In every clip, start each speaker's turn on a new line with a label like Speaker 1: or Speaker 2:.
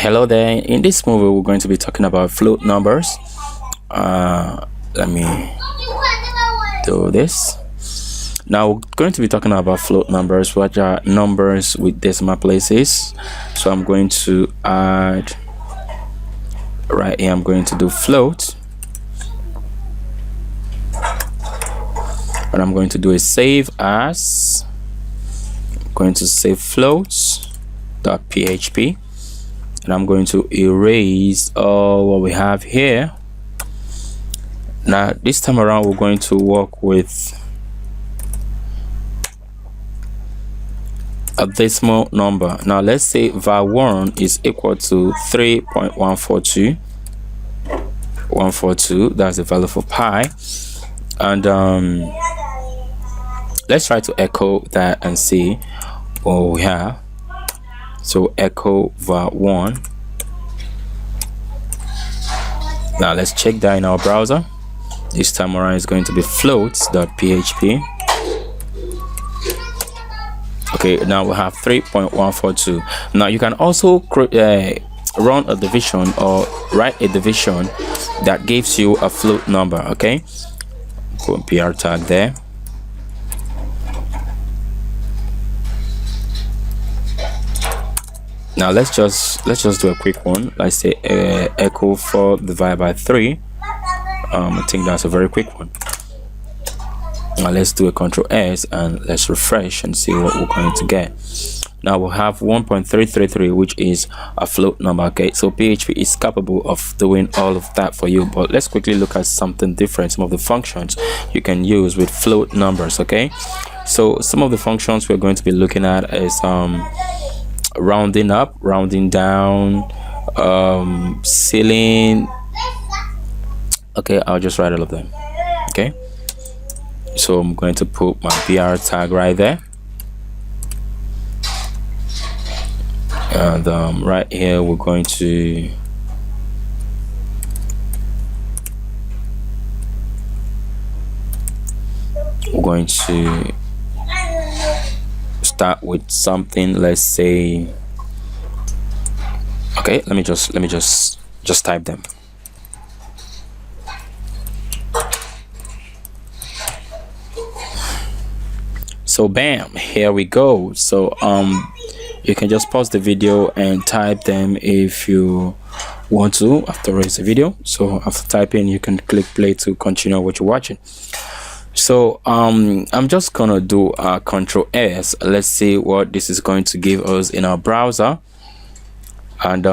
Speaker 1: Hello there. In this movie we're going to be talking about float numbers. Let me do this. Now we're going to be talking about float numbers, which are numbers with decimal places. So I'm going to add right here, I'm going to do float, and I'm going to do a save as. I'm going to save floats.php, and I'm going to erase all what we have here. Now this time around we're going to work with a decimal number. Now let's say var1 is equal to 3.142. That's the value for pi, and let's try to echo that and see what we have. So echo var1. Now let's check that in our browser. This time around is going to be floats.php. Okay, now we have 3.142. Now you can also run a division or write a division that gives you a float number. Okay, put PR tag there. Now let's just do a quick one. Let's say echo 4 divided by 3. I think that's a very quick one. Now let's do a Ctrl S and let's refresh and see what we're going to get. Now we'll have 1.333, which is a float number. Okay, so PHP is capable of doing all of that for you, but let's quickly look at something different, some of the functions you can use with float numbers. Okay, so some of the functions we're going to be looking at is rounding up, rounding down, ceiling. Okay, I'll just write all of them. Okay, so I'm going to put my BR tag right there, and right here we're going to start with something. Let's say, okay, let me just type them. So bam, here we go. So you can just pause the video and type them if you want to after it's a video. So after typing, you can click play to continue what you're watching. So I'm just gonna do a Ctrl S. Let's see what this is going to give us in our browser. And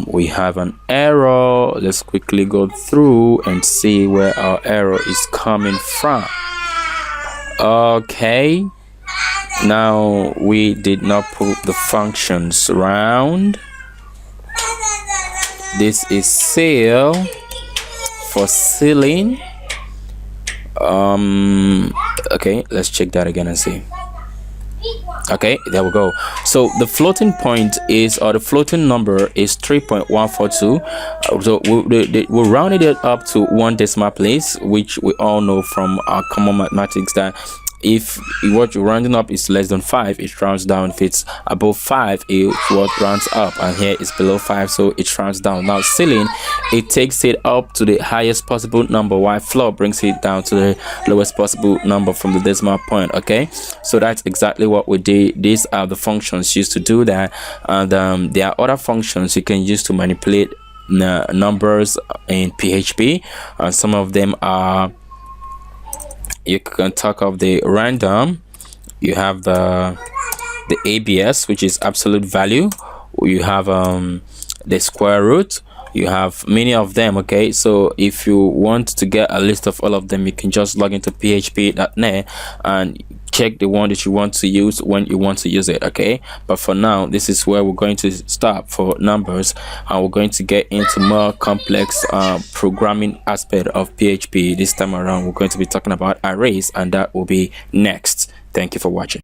Speaker 1: we have an error. Let's quickly go through and see where our error is coming from. Okay, now we did not put the functions around. This is ceil for ceiling. Okay, let's check that again and see. Okay, there we go. So the floating point is, or the floating number is 3.142. So we'll round it up to one decimal place, which we all know from our common mathematics that if what you're rounding up is less than 5, it rounds down. If it's above 5, it what rounds up, and here it's below 5, so it rounds down. Now ceiling, it takes it up to the highest possible number, while floor brings it down to the lowest possible number from the decimal point. Okay, so that's exactly what we did. These are the functions used to do that, and there are other functions you can use to manipulate numbers in PHP, and some of them are, you can talk of the random, you have the ABS, which is absolute value, you have the square root, you have many of them. Okay, so if you want to get a list of all of them, you can just log into php.net and check the one that you want to use when you want to use it. Okay, but for now this is where we're going to stop for numbers, and we're going to get into more complex programming aspect of PHP. This time around we're going to be talking about arrays, and that will be next. Thank you for watching.